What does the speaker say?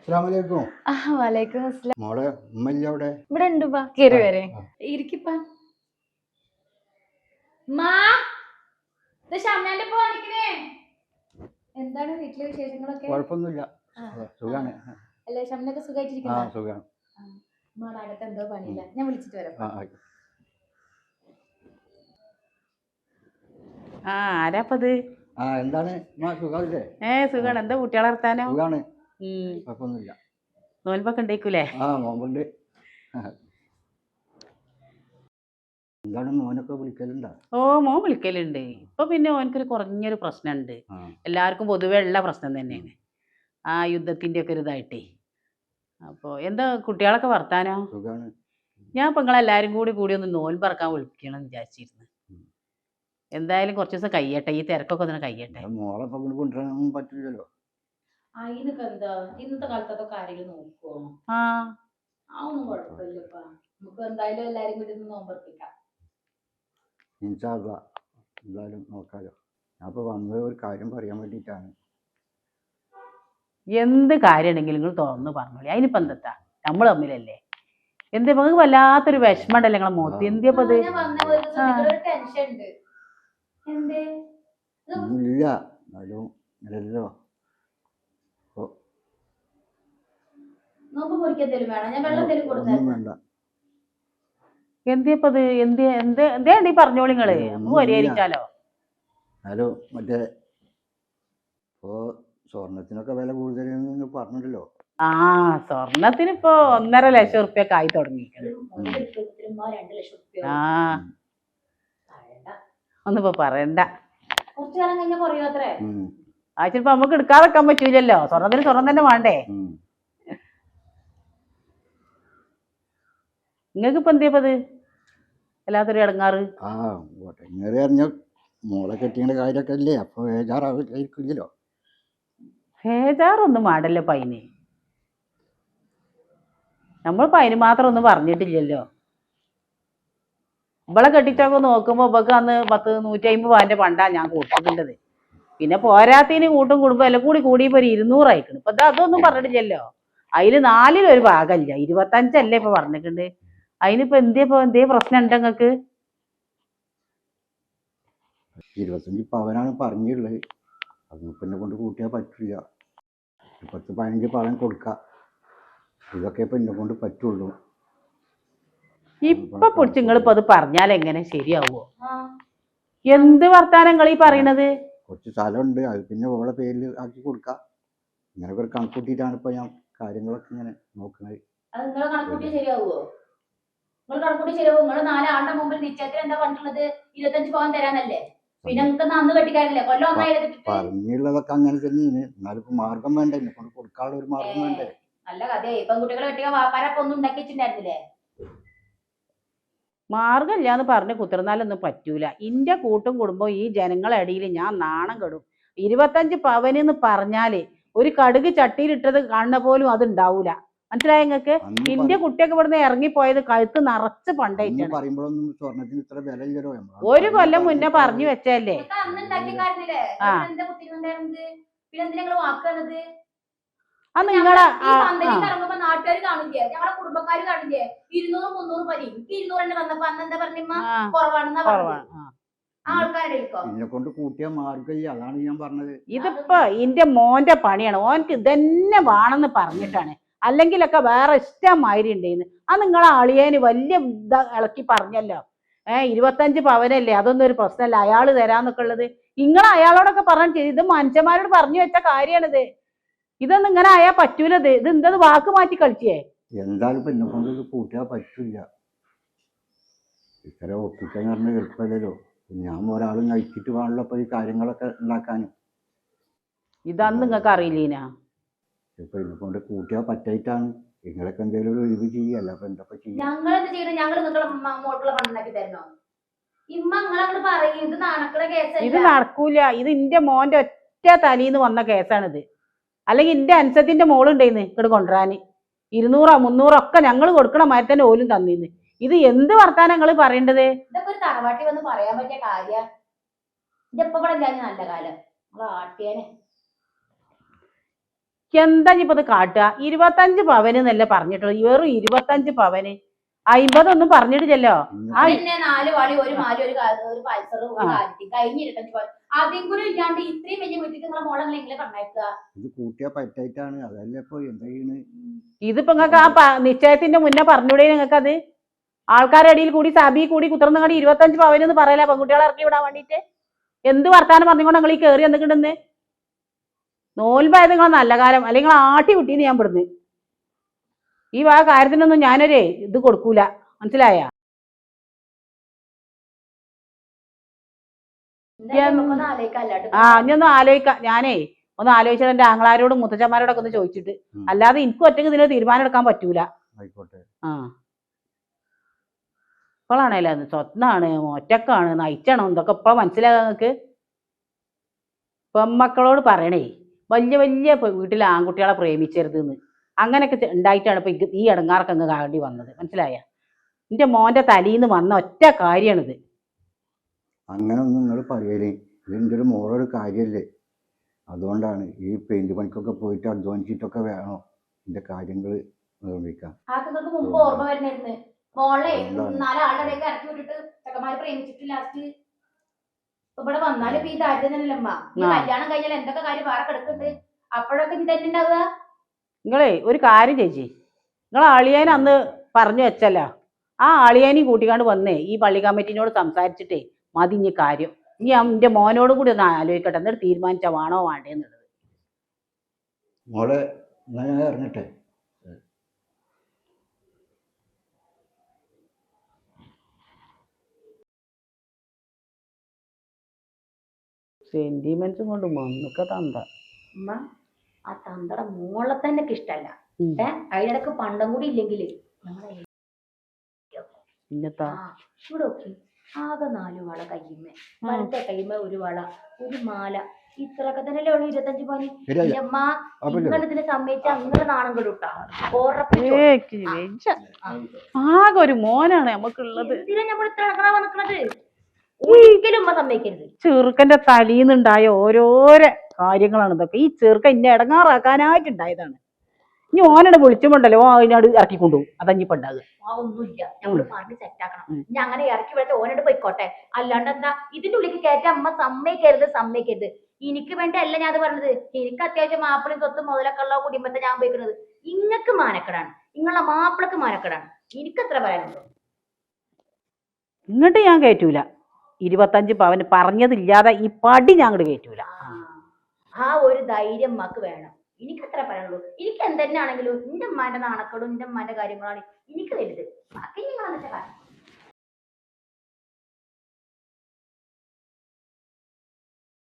അസ്സലാമലൈക്കും. വലൈക്കും അസ്സലാം. മോളെ ഉമ്മല്ല അവിടെ? ഇവിടെ ഉണ്ട് പാ, കേറി വരെ ഇരിക്കിപ്പാ. എന്താണ് വീട്ടിലെ വിശേഷങ്ങളൊക്കെ? കുഴപ്പമൊന്നുമില്ല, സുഖാണ്. അല്ലേ ഷംനൊക്കെ സുഖമായിട്ടിരിക്കുന്നു? സുഖാണ്. അകത്ത് എന്തോ പണിയില്ല, ഞാൻ വിളിച്ചിട്ട് വരാം. ആരാപ്പത്? എന്താണ് സുഖമില്ലേ? സുഖാണ്. എന്താ കുട്ടികളെ വർത്താനോ? സുഖാണ്, കുഴപ്പമൊന്നുമില്ല. നോൻപൊക്കെ ഉണ്ടേക്കൂലേ? നോമ്പുണ്ട്. എന്താണ് മോനൊക്കെ വിളിക്കലുണ്ടോ? മോൻ വിളിക്കലുണ്ട്. ഇപ്പൊ പിന്നെ ഓനക്കൊരു കുറഞ്ഞൊരു പ്രശ്നമുണ്ട്. എല്ലാവർക്കും പൊതുവെ ഉള്ള പ്രശ്നം തന്നെയാണ് ആ യുദ്ധത്തിന്റെ ഒക്കെ ഒരു ഇതായിട്ടേ. അപ്പൊ എന്താ കുട്ടികളൊക്കെ വർത്താനോ? സുഖാണ്. ഞാൻ ഇപ്പൊ നിങ്ങളെല്ലാരും കൂടി ഒന്ന് നോൻപറക്കാൻ വിളിക്കണം വിചാരിച്ചിരുന്നു. എന്തായാലും കുറച്ച് ദിവസം കഴിയട്ടെ, ഈ തിരക്കൊക്കെ ഒന്ന് കഴിയട്ടെ. മോളെ കൊണ്ടുവരാനൊന്നും പറ്റില്ലല്ലോ. അതിനൊക്കെ എന്താ ഇന്നത്തെ കാലത്തൊക്കെ കാര്യങ്ങൾ നോക്കുവോ? അതൊന്നും കുഴപ്പമില്ലപ്പാ. നമുക്ക് എന്തായാലും എല്ലാരും കൂടി ഒന്ന് നോമ്പർപ്പിക്കാം. എന്തായാലും നോക്കാലോ. ഞാൻ ഇപ്പൊ വന്നത് ഒരു കാര്യം പറയാൻ വേണ്ടിയിട്ടാണ്. എന്ത് കാര്യമാണെങ്കിലും നിങ്ങൾ തുറന്ന് പറഞ്ഞോളി. അതിനിപ്പോ എന്താ, നമ്മൾ തമ്മിലല്ലേ. എന്താ നിങ്ങൾക്ക് വല്ലാത്തൊരു വിഷമം ഉണ്ടല്ലോ നിങ്ങളെ മുഖത്ത്? എന്തിയപ്പോ അത്? ഇല്ല, എന്നാലും ഇല്ലല്ലോ. ഒന്നും വേണ്ട. എന്തിയപ്പത്? എന്തേണ്ടി പറഞ്ഞോളി നിങ്ങള്, നമുക്ക് പരിഹരിച്ചാലോ. ഹലോ, മറ്റേ ഇപ്പോ സ്വർണത്തിനൊക്കെ വില കൂടുതലെന്ന് പറഞ്ഞല്ലോ. സ്വർണത്തിന് ഇപ്പൊ 1.5 ലക്ഷം ഉറുപ്പ്യൊക്കെ ആയി തുടങ്ങിയിരിക്കണം. ഒന്നിപ്പോ പറയണ്ട. ചിലപ്പോ നമുക്ക് എടുക്കാതെക്കാൻ പറ്റൂലല്ലോ. സ്വർണത്തിന് സ്വർണം തന്നെ വേണ്ടേ? നിങ്ങൾക്ക് ഇപ്പൊ എന്തിയപ്പത് എല്ലാത്തൊരു ഇടങ്ങാറ്? മോളെ കെട്ടിയുടെ കാര്യമൊക്കെ അല്ലേ, അപ്പൊ ബേജാറാവില്ലല്ലോ. ബേജാറൊന്നും വേണ്ടല്ലോ പൈന്. നമ്മളിപ്പോ അതിന് മാത്രം ഒന്നും പറഞ്ഞിട്ടില്ലല്ലോ. ഇവളെ കെട്ടിച്ചൊക്കെ നോക്കുമ്പോ ഇവക്ക് അന്ന് 150 പവന്റെ പണ്ടാ ഞാൻ കൊടുത്തിട്ടുള്ളത്. പിന്നെ പോരാത്തിന് കൂട്ടും കുടുംബം എല്ലാം കൂടിയപ്പോ 200 ആയിക്കണം. ഇപ്പൊ അതൊന്നും പറഞ്ഞിട്ടില്ലല്ലോ. അതില് 4-1 ഭാഗമില്ല, 25 ഇപ്പൊ പറഞ്ഞിട്ടുണ്ട്. അതിനിപ്പോ എന്തേ പ്രശ്നം ഉണ്ട് നിങ്ങക്ക്? 25 പവനാണ് പറഞ്ഞുള്ളത്. അതൊന്നും പിന്നെ കൊണ്ട് കൂട്ടിയാൽ പറ്റില്ല. 10-15 പവൻ കൊടുക്കാം. ഇതൊക്കെ ഇപ്പൊ എന്നെ കൊണ്ട് പറ്റുള്ളൂ. ഇപ്പൊ പൊടിച്ച് നിങ്ങളിപ്പോ അത് പറഞ്ഞാൽ എങ്ങനെ ശരിയാവോ? എന്ത് വർത്താനം ഈ പറയണത്? കുറച്ച് സ്ഥലമുണ്ട്, അത് പിന്നെ ഓളെ പേരിൽ ആക്കി കൊടുക്കാം. ഇങ്ങനെ ഒരു കണക്കൂട്ടിയിട്ടാണ് ഇപ്പൊ ഞാൻ കാര്യങ്ങളൊക്കെ ഇങ്ങനെ നോക്കുന്നത്. പറഞ്ഞുള്ളതൊക്കെ അങ്ങനെ തന്നെയാണ്. എന്നാലും ഇപ്പൊ മാർഗം വേണ്ടേ, എന്നെ കൊണ്ട് കൊടുക്കാനുള്ള ഒരു മാർഗം വേണ്ടേ? നല്ല കഥയാ. പെൺകുട്ടികളെ കെട്ടിയ വാപ്പാരൊക്കെ ഒന്നും ഉണ്ടാക്കിയിട്ടുണ്ടായിരുന്നില്ലേ? മാർഗമില്ലാന്ന് പറഞ്ഞ് കുത്തിർന്നാലൊന്നും പറ്റൂല. ഇന്റെ കൂട്ടും കുടുംബം ഈ ജനങ്ങളടിയിൽ ഞാൻ നാണം കെടും. 25 പവനെന്ന് പറഞ്ഞാല് ഒരു കടുക് ചട്ടിയിലിട്ടത് കാണുന്ന പോലും അത് ഉണ്ടാവൂല. മനസ്സിലായ നിങ്ങക്ക്? ഇന്റെ കുട്ടിയൊക്കെ ഇവിടുന്ന് ഇറങ്ങിപ്പോയത് കഴുത്ത് നിറച്ച് പണ്ടായിട്ടാണ്. ഒരു കൊല്ലം മുന്നേ പറഞ്ഞു വെച്ചല്ലേ. അത് നിങ്ങളെ നാട്ടുകാർ കാണില്ലേ, ഞങ്ങളെ കുടുംബക്കാര് കാണില്ലേ, 200-300 പരി 200 തന്നെ വന്നപ്പോ അന്ന് എന്താ പറഞ്ഞ കുറവാണെന്നാ പറഞ്ഞത്. ഇതിപ്പോ ഇന്റെ മോന്റെ പണിയാണ്. ഓനക്ക് ഇതന്നെ വേണമെന്ന് പറഞ്ഞിട്ടാണ്. അല്ലെങ്കിലൊക്കെ വേറെ ഇഷ്ടമാതിരി ഉണ്ടേന്ന്. അത് നിങ്ങളെ അളിയേന് വലിയ ഇളക്കി പറഞ്ഞല്ലോ. 25 പവനല്ലേ, അതൊന്നും ഒരു പ്രശ്നമല്ല, അയാള് തരാന്നൊക്കെ ഉള്ളത്. നിങ്ങൾ അയാളോടൊക്കെ പറഞ്ഞു. ഇത് മനുഷ്യന്മാരോട് പറഞ്ഞു വെച്ച കാര്യമാണിത്. ഇതൊന്നും ഇങ്ങനെ ആയാ പറ്റൂലത്. ഇത് എന്തത് വാക്ക് മാറ്റി കളിച്ചേ? എന്തായാലും പിന്നെ കൊണ്ട് കൂട്ടിയാ പറ്റില്ല. ഇത്ര ഒപ്പിക്കാൻ പറഞ്ഞ എളുപ്പമല്ലല്ലോ. ഞാൻ ഒരാളും നയിച്ചിട്ട് വേണല്ലോ ഇപ്പൊ ഈ കാര്യങ്ങളൊക്കെ ഉണ്ടാക്കാൻ. ഇതാന്ന് നിങ്ങൾക്ക് അറിയില്ലേനാ? ഇപ്പൊ ഇതിനെ കൊണ്ട് കൂട്ടിയാ പറ്റായിട്ടാണ്. നിങ്ങളൊക്കെ എന്തെങ്കിലും ഒരു ഒഴിവ് ചെയ്യല്ല. അപ്പൊ എന്തൊക്കെ ചെയ്യും? ഇത് നടക്കൂല. ഇത് എന്റെ മോന്റെ ഒറ്റ തലീന്ന് വന്ന കേസാണിത്. അല്ലെങ്കിൽ എന്റെ അൻസത്തിന്റെ മോളുണ്ടായിന്ന് ഇങ്ങോട്ട് കൊണ്ടുവരാന് 200-300 ഒക്കെ ഞങ്ങൾ കൊടുക്കണ മാതിരി തന്നെ ഓലും തന്നിന്ന്. ഇത് എന്ത് വർത്താനം നിങ്ങൾ പറയേണ്ടത്? ഇതൊക്കെ ഒരു തറവാട്ടി വന്ന് പറയാൻ പറ്റിയ കാര്യം. ഇന്റെ ഇപ്പൊ ഇവിടെ നല്ല കാലം ആട്ടിയേനെ. എന്താ ഇപ്പൊ ഇത് കാട്ടുക? 25 പവന് എന്നല്ലേ പറഞ്ഞിട്ടുള്ളൂ, വെറും 25 പവന്. 50 ഒന്നും പറഞ്ഞിട്ടില്ലല്ലോ. ആ പിന്നെ 4 വളി ഒരു മാലി ഒരു പൈസറ് ഒരു കാലത്തി കഴിഞ്ഞ് 25 പവൻ അതും കൂടി ഇല്ലാണ്ട് ഇത്രയും വലിയ വീട്ടിൽ നിങ്ങളെ മോളെ എങ്ങനെ പറഞ്ഞേക്കുക? ഇത് കൂട്ടിയാ പറ്റായിട്ടാണ്. അതല്ലേ ഇപ്പൊ എന്താ ചെയ്യണ്? ഇതിപ്പോ നിങ്ങൾക്ക് ആ നിശ്ചയത്തിന്റെ മുന്നേ പറഞ്ഞൂടെ നിങ്ങൾക്ക്? അത് ആൾക്കാരുടെ ഇടയിൽ കൂടി സഭയിൽ കൂടി കുതിർന്നങ്ങാടി 25 പവനെന്ന് പറയല പെൺകുട്ടികളെ ഇറക്കി വിടാൻ വേണ്ടിട്ട്. എന്ത് വർത്താനം പറഞ്ഞുകൊണ്ട് നിങ്ങൾ ഈ കയറി എന്തൊക്കെയുണ്ടെന്ന്? നോൽപ്പായത് നിങ്ങൾ നല്ല കാലം, അല്ലെങ്കിൽ ആട്ടി വിട്ടീന്ന് ഞാൻ പെടുന്നു. ഈ കാര്യത്തിനൊന്നും ഞാനൊരു ഇത് കൊടുക്കൂല, മനസ്സിലായ? ഇനിയൊന്നും ആലോചിക്കാം. ഞാനേ ഒന്ന് ആലോചിച്ചിട്ട് എന്റെ ആങ്ങളാരോടും മുത്തച്ഛന്മാരോടൊക്കെ ഒന്ന് ചോദിച്ചിട്ട്, അല്ലാതെ എനിക്ക് ഒറ്റയ്ക്ക് ഇതിന് തീരുമാനം എടുക്കാൻ പറ്റൂല. ആ ഇപ്പോഴാണേലോ അത് സ്വത്നാണ്, ഒറ്റക്കാണ്, നയിച്ചണം എന്തൊക്കെ ഇപ്പൊ മനസ്സിലാകാൻ നിങ്ങൾക്ക്? പെമ്മക്കളോട് പറയണേ വലിയ വലിയ വീട്ടിലെ ആൺകുട്ടികളെ പ്രേമിച്ചരുതെന്ന്. അങ്ങനെയൊക്കെ ഉണ്ടായിട്ടാണ് ഇപ്പൊ ഈ ഇടങ്ങാറൊക്കെ അങ്ങ് കാണേണ്ടി വന്നത്, മനസ്സിലായ? എന്റെ മോന്റെ തലീന്ന് വന്ന ഒറ്റ കാര്യമാണിത്. അങ്ങനെ ഒന്നും നിങ്ങൾ പറയലേ, ഇതിൻ്റെ ഒരു മോളൊരു കാര്യമല്ലേ. അതുകൊണ്ടാണ് ഈ പെയിന്റ് പണിക്കൊക്കെ പോയിട്ട് അധ്വാനിച്ചിട്ടൊക്കെ വേണോ ഇതിന്റെ കാര്യങ്ങൾ നിർമ്മിക്കാൻ. ആൾക്ക് മുമ്പ് ഓർമ്മ വരുന്നായിരുന്നു മോളെ 4 ആളുടെ ഇറക്കി വിട്ടിട്ട് ചെക്കന്മാര് പ്രേമിച്ചിട്ട് ലാസ്റ്റ് ഇവിടെ വന്നാലും ഈ ദാരിദ്ര്യം തന്നെയല്ലമ്മ. ഈ കല്യാണം കഴിഞ്ഞാൽ എന്തൊക്കെ കാര്യം വേറെ കിടക്കുന്നുണ്ട്. അപ്പോഴൊക്കെ ഇത് തന്നെ ഉണ്ടാവുക. നിങ്ങളെ ഒരു കാര്യം ചേച്ചി, നിങ്ങൾ അളിയാൻ അന്ന് പറഞ്ഞു വെച്ചല്ലോ, ആ അളിയാനി കൂട്ടിക്കാണ്ട് വന്നേ ഈ പള്ളി കമ്മിറ്റിനോട് സംസാരിച്ചിട്ടേ മതി ഇനി കാര്യം. ഇനി എന്റെ മോനോടും കൂടി ഒന്ന് ആലോചിക്കട്ടെ, എന്നിട്ട് തീരുമാനിച്ചാ വേണോ വേണ്ടേന്നുള്ളത്. മോളെ എന്നാ ഞാൻ ഇറങ്ങട്ടെ. സെന്റിമെന്റ്സും കൊണ്ട് മണ്ണൊക്കെ തന്ത അമ്മ ആ തന്തട മോളെ തന്നെ ഇഷ്ടല്ല. അതിനിടക്ക് പണ്ടം കൂടി ഇല്ലെങ്കിൽ ഇവിടെ നോക്കി ആകെ 4 വള കയ്യുമ്മേ, വലത്തെ കയ്യുമ്മേ ഒരു വള, ഒരു മാല, ഇത്രയൊക്കെ തന്നെയല്ലേ ഉള്ളു 25 പവന്. അമ്മ നിങ്ങൾ ഇതിനെ സമ്മതിച്ച അങ്ങനെ നാണം കെടുട്ടാ. ആകെ ഒരു മോനാണ് നമുക്കുള്ളത്. എന്തിനാ നമ്മൾ ഇത്ര ഇറങ്ങാൻ വന്നിക്കണത്? ഒരിക്കലും ഉമ്മ സമ്മതിക്കരുത്. ചെറുക്കന്റെ തലീന്നുണ്ടായ ഓരോരോ കാര്യങ്ങളാണ് ഇതൊക്കെ. ഈ ചെറുക്കൻ ഇന്നെ ഇടങ്ങാറാക്കാനായിട്ടുണ്ടായതാണ്. ഇനി ഓനോട് വിളിച്ചുമുണ്ടല്ലോ അതിനോട് ഇറക്കിക്കൊണ്ടുപോകും. അതഞ്ഞിപ്പോ ഉണ്ടാകുക. ഒന്നുമില്ല, നമ്മള് പറഞ്ഞ് സെറ്റാക്കണം. ഇനി അങ്ങനെ ഇറക്കി വിളിച്ച ഓനോട് പോയിക്കോട്ടെ. അല്ലാണ്ട് എന്താ ഇതിന്റെ ഉള്ളിലേക്ക് കയറ്റാൻ അമ്മ സമ്മതിക്കരുത്. എനിക്ക് വേണ്ടി അല്ല ഞാൻ അത് പറഞ്ഞത്. എനിക്ക് അത്യാവശ്യം മാപ്പിളയും സ്വത്തും മുതലൊക്കെ ഉള്ള കുടുംബത്തെ ഞാൻ ഉപയോഗിക്കുന്നത്. ഇങ്ങക്ക് മാനക്കെടാണ്, നിങ്ങളെ മാപ്പിളക്ക് മാനക്കെടാണ്. എനിക്കത്ര പറയാനുള്ളൂ. ഇങ്ങോട്ട് ഞാൻ കയറ്റൂല. 25 പവന് പറഞ്ഞതില്ലാതെ ഈ പടി ഞാൻ അങ്ങോട്ട് കയറ്റൂല. ആ ഒരു ധൈര്യം അമ്മക്ക് വേണം. എനിക്കത്ര പറയാനുള്ളൂ. എനിക്ക് എന്തെന്നാണെങ്കിലും എന്റെ അമ്മാന്റെ നാണക്കേടും എന്റെ അമ്മാന്റെ കാര്യങ്ങളാണ് എനിക്ക് വലുത്. ബാക്കി നിങ്ങളെന്ന് വെച്ചാൽ